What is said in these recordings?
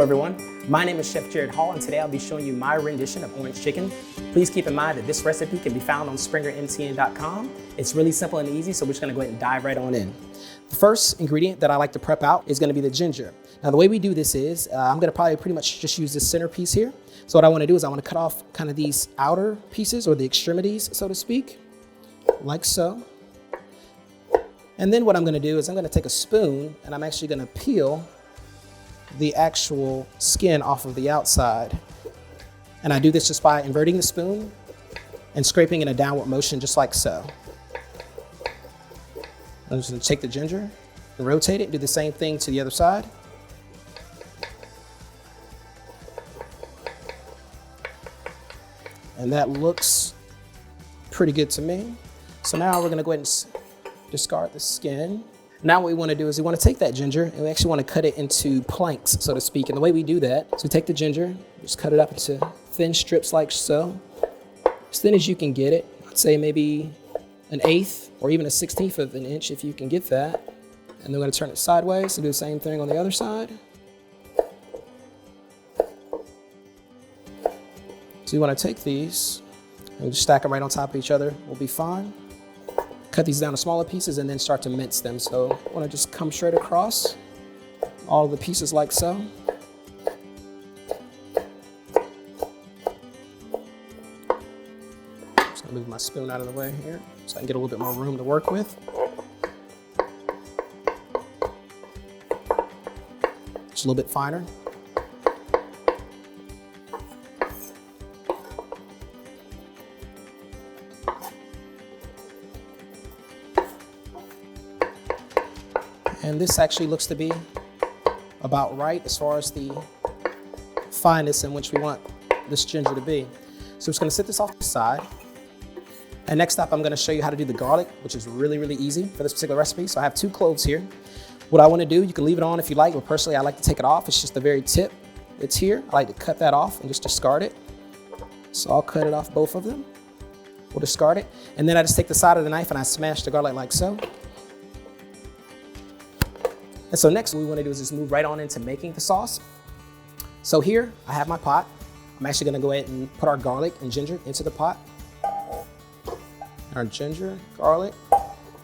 everyone, my name is Chef Jared Hall, and today I'll be showing you my rendition of orange chicken. Please keep in mind that this recipe can be found on springermtn.com. It's really simple and easy, so we're just gonna go ahead and dive right on in. The first ingredient that I like to prep out is gonna be the ginger. Now the way we do this is, I'm gonna probably pretty much just use this center piece here. So what I wanna do is I wanna cut off kind of these outer pieces, or the extremities, so to speak, like so. And then what I'm gonna do is I'm gonna take a spoon and I'm actually gonna peel the actual skin off of the outside. And I do this just by inverting the spoon and scraping in a downward motion, just like so. I'm just gonna take the ginger and rotate it, do the same thing to the other side. And that looks pretty good to me. So now we're gonna go ahead and discard the skin. Now what we want to do is we want to take that ginger and we actually want to cut it into planks, so to speak. And the way we do that is we take the ginger, just cut it up into thin strips like so, as thin as you can get it. I'd say maybe 1/8 or even 1/16 of an inch if you can get that. And then we're going to turn it sideways and do the same thing on the other side. So you want to take these and just stack them right on top of each other. We'll be fine. Cut these down to smaller pieces and then start to mince them. So I want to just come straight across all of the pieces like so. Just gonna move my spoon out of the way here so I can get a little bit more room to work with. Just a little bit finer. And this actually looks to be about right as far as the fineness in which we want this ginger to be. So I'm just gonna sit this off to the side. And next up, I'm gonna show you how to do the garlic, which is really, really easy for this particular recipe. So I have 2 cloves here. What I wanna do, you can leave it on if you like, but personally I like to take it off. It's just the very tip that's here. I like to cut that off and just discard it. So I'll cut it off both of them. We'll discard it. And then I just take the side of the knife and I smash the garlic like so. And so next what we want to do is just move right on into making the sauce. So here I have my pot. I'm actually going to go ahead and put our garlic and ginger into the pot. Our ginger, garlic.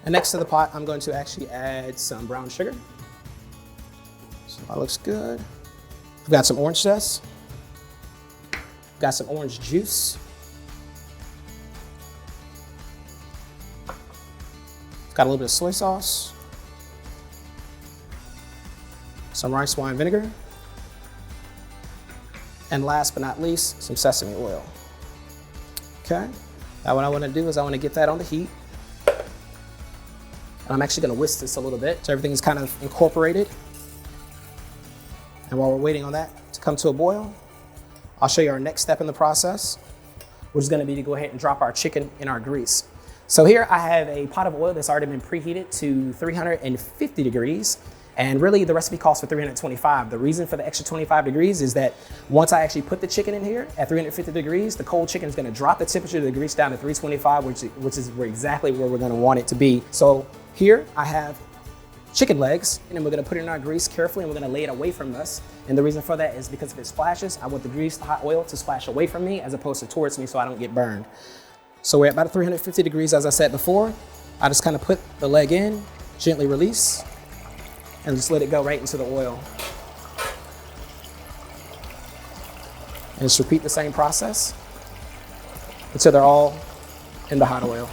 And next to the pot, I'm going to actually add some brown sugar. So that looks good. I've got some orange zest. Got some orange juice. Got a little bit of soy sauce. Some rice wine vinegar, and last but not least, some sesame oil. Okay, now what I want to do is I want to get that on the heat. And I'm actually going to whisk this a little bit so everything is kind of incorporated. And while we're waiting on that to come to a boil, I'll show you our next step in the process, which is going to be to go ahead and drop our chicken in our grease. So here I have a pot of oil that's already been preheated to 350 degrees. And really the recipe calls for 325. The reason for the extra 25 degrees is that once I actually put the chicken in here at 350 degrees, the cold chicken is gonna drop the temperature of the grease down to 325, which is exactly where we're gonna want it to be. So here I have chicken legs, and then we're gonna put it in our grease carefully and we're gonna lay it away from us. And the reason for that is because if it splashes, I want the grease, the hot oil to splash away from me as opposed to towards me so I don't get burned. So we're at about 350 degrees, as I said before. I just kind of put the leg in, gently release, and just let it go right into the oil. And just repeat the same process until they're all in the hot oil.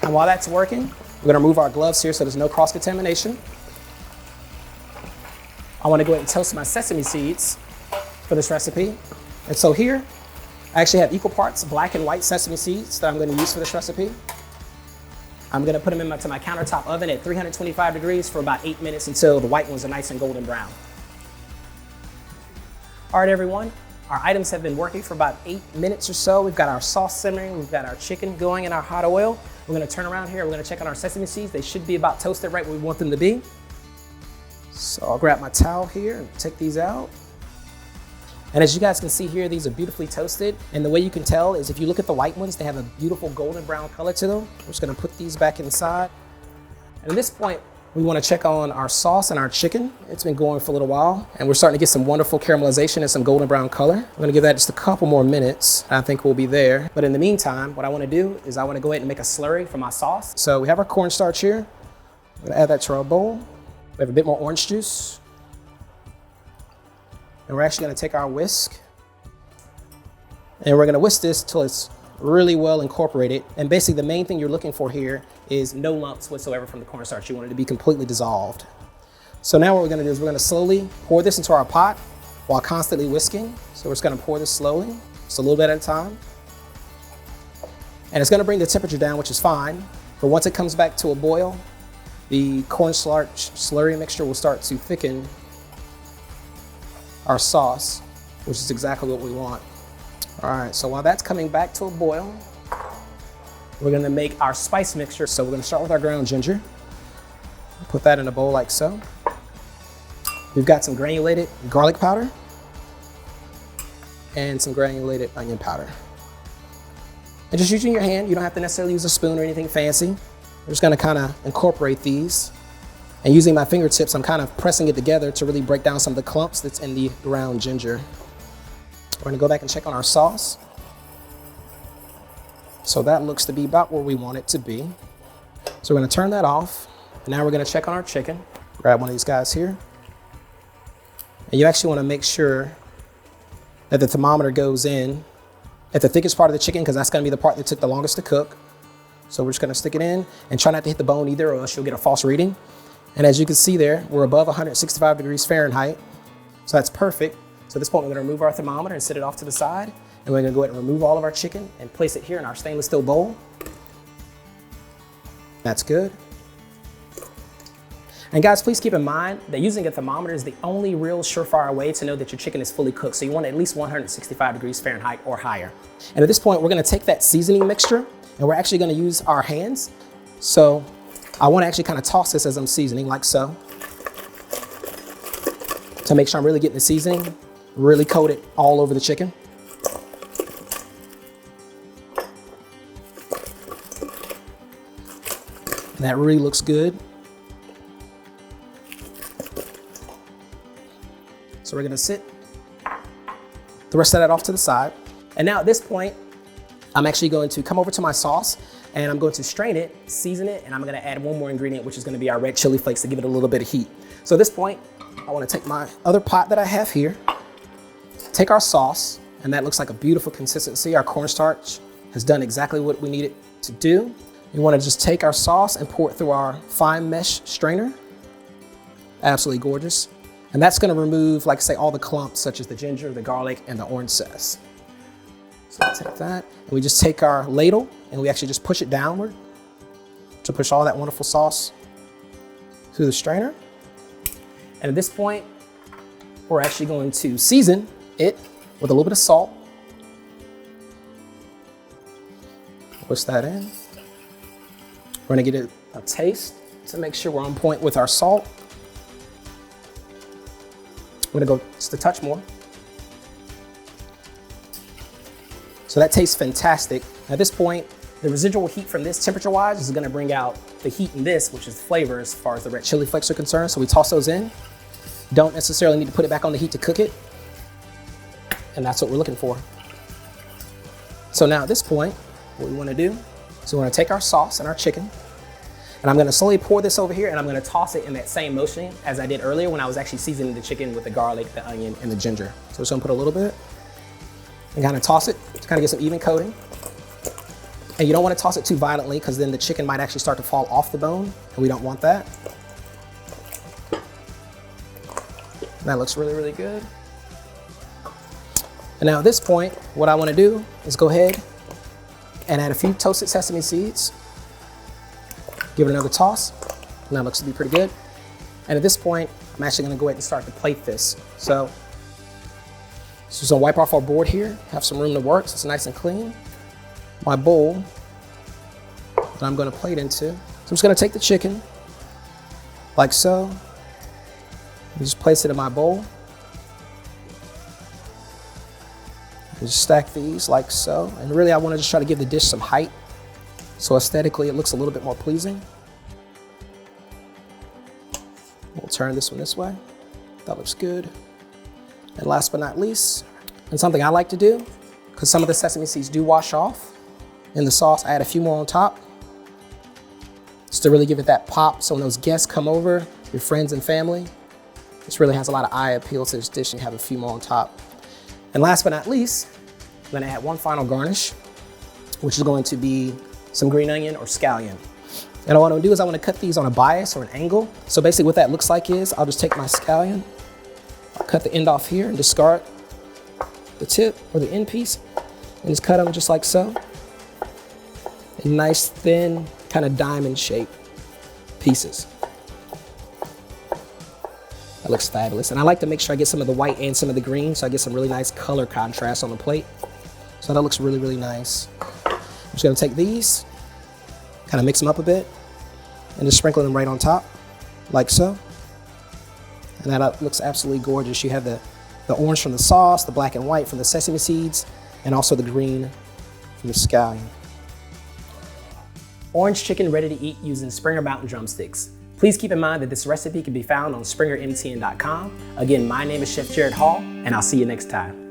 And while that's working, we're gonna remove our gloves here so there's no cross-contamination. I wanna go ahead and toast my sesame seeds for this recipe. And so here, I actually have equal parts black and white sesame seeds that I'm gonna use for this recipe. I'm gonna put them into my countertop oven at 325 degrees for about 8 minutes until the white ones are nice and golden brown. All right, everyone, our items have been working for about 8 minutes or so. We've got our sauce simmering, we've got our chicken going in our hot oil. We're gonna turn around here, we're gonna check on our sesame seeds. They should be about toasted right where we want them to be. So I'll grab my towel here and take these out. And as you guys can see here, these are beautifully toasted. And the way you can tell is if you look at the white ones, they have a beautiful golden brown color to them. I'm just gonna put these back inside. And at this point, we want to check on our sauce and our chicken. It's been going for a little while, and we're starting to get some wonderful caramelization and some golden brown color. I'm going to give that just a couple more minutes. I think we'll be there. But in the meantime, what I want to do is I want to go ahead and make a slurry for my sauce. So we have our cornstarch here. I'm going to add that to our bowl. We have a bit more orange juice. And we're actually going to take our whisk, and we're going to whisk this till it's really well incorporated. And basically the main thing you're looking for here is no lumps whatsoever from the cornstarch. You want it to be completely dissolved. So now what we're gonna do is we're gonna slowly pour this into our pot while constantly whisking. So we're just gonna pour this slowly, just a little bit at a time. And it's gonna bring the temperature down, which is fine. But once it comes back to a boil, the cornstarch slurry mixture will start to thicken our sauce, which is exactly what we want. All right, so while that's coming back to a boil, we're gonna make our spice mixture. So we're gonna start with our ground ginger. Put that in a bowl like so. We've got some granulated garlic powder and some granulated onion powder. And just using your hand, you don't have to necessarily use a spoon or anything fancy. We're just gonna kinda incorporate these. And using my fingertips, I'm kind of pressing it together to really break down some of the clumps that's in the ground ginger. We're gonna go back and check on our sauce. So that looks to be about where we want it to be. So we're gonna turn that off. And now we're gonna check on our chicken. Grab one of these guys here. And you actually wanna make sure that the thermometer goes in at the thickest part of the chicken, because that's gonna be the part that took the longest to cook. So we're just gonna stick it in and try not to hit the bone either, or else you'll get a false reading. And as you can see there, we're above 165 degrees Fahrenheit. So that's perfect. So at this point, we're gonna remove our thermometer and set it off to the side. And we're gonna go ahead and remove all of our chicken and place it here in our stainless steel bowl. That's good. And guys, please keep in mind that using a thermometer is the only real surefire way to know that your chicken is fully cooked. So you want at least 165 degrees Fahrenheit or higher. And at this point, we're gonna take that seasoning mixture and we're actually gonna use our hands. So I wanna actually kind of toss this as I'm seasoning, like so, to make sure I'm really getting the seasoning really coated all over the chicken. And that really looks good. So we're gonna sit the rest of that off to the side. And now at this point, I'm actually going to come over to my sauce and I'm going to strain it, season it, and I'm gonna add one more ingredient, which is gonna be our red chili flakes to give it a little bit of heat. So at this point, I wanna take my other pot that I have here, take our sauce, and that looks like a beautiful consistency. Our cornstarch has done exactly what we need it to do. We wanna just take our sauce and pour it through our fine mesh strainer. Absolutely gorgeous. And that's gonna remove, like I say, all the clumps such as the ginger, the garlic, and the orange zest. So I'll take that, and we just take our ladle and we actually just push it downward to push all that wonderful sauce through the strainer. And at this point, we're actually going to season it with a little bit of salt. Push that in. We're gonna get it a taste to make sure we're on point with our salt. We're gonna go just a touch more. So that tastes fantastic. At this point, the residual heat from this temperature-wise is gonna bring out the heat in this, which is flavor as far as the red chili flakes are concerned. So we toss those in. Don't necessarily need to put it back on the heat to cook it. And that's what we're looking for. So now at this point, what we wanna do is we wanna take our sauce and our chicken, and I'm gonna slowly pour this over here and I'm gonna toss it in that same motion as I did earlier when I was actually seasoning the chicken with the garlic, the onion, and the ginger. So just gonna put a little bit and kind of toss it to kind of get some even coating. And you don't wanna toss it too violently because then the chicken might actually start to fall off the bone, and we don't want that. And that looks really, really good. And now at this point, what I wanna do is go ahead and add a few toasted sesame seeds. Give it another toss, and that looks to be pretty good. And at this point, I'm actually gonna go ahead and start to plate this. So just gonna wipe off our board here, have some room to work so it's nice and clean. My bowl that I'm gonna plate into. So I'm just gonna take the chicken, like so, and just place it in my bowl. And just stack these like so. And really I wanna just try to give the dish some height, so aesthetically it looks a little bit more pleasing. We'll turn this one this way. That looks good. And last but not least, and something I like to do, because some of the sesame seeds do wash off in the sauce, I add a few more on top, just to really give it that pop. So when those guests come over, your friends and family, this really has a lot of eye appeal to this dish, and you have a few more on top. And last but not least, I'm gonna add one final garnish, which is going to be some green onion or scallion. And what I want to do is I want to cut these on a bias or an angle. So basically what that looks like is I'll just take my scallion, I'll cut the end off here and discard the tip or the end piece, and just cut them just like so. In nice, thin, kind of diamond shaped pieces. That looks fabulous. And I like to make sure I get some of the white and some of the green, so I get some really nice color contrast on the plate. So that looks really, really nice. I'm just gonna take these, kind of mix them up a bit, and just sprinkle them right on top, like so. And that looks absolutely gorgeous. You have the orange from the sauce, the black and white from the sesame seeds, and also the green from the scallion. Orange chicken ready to eat using Springer Mountain drumsticks. Please keep in mind that this recipe can be found on SpringerMTN.com. Again, my name is Chef Jared Hall, and I'll see you next time.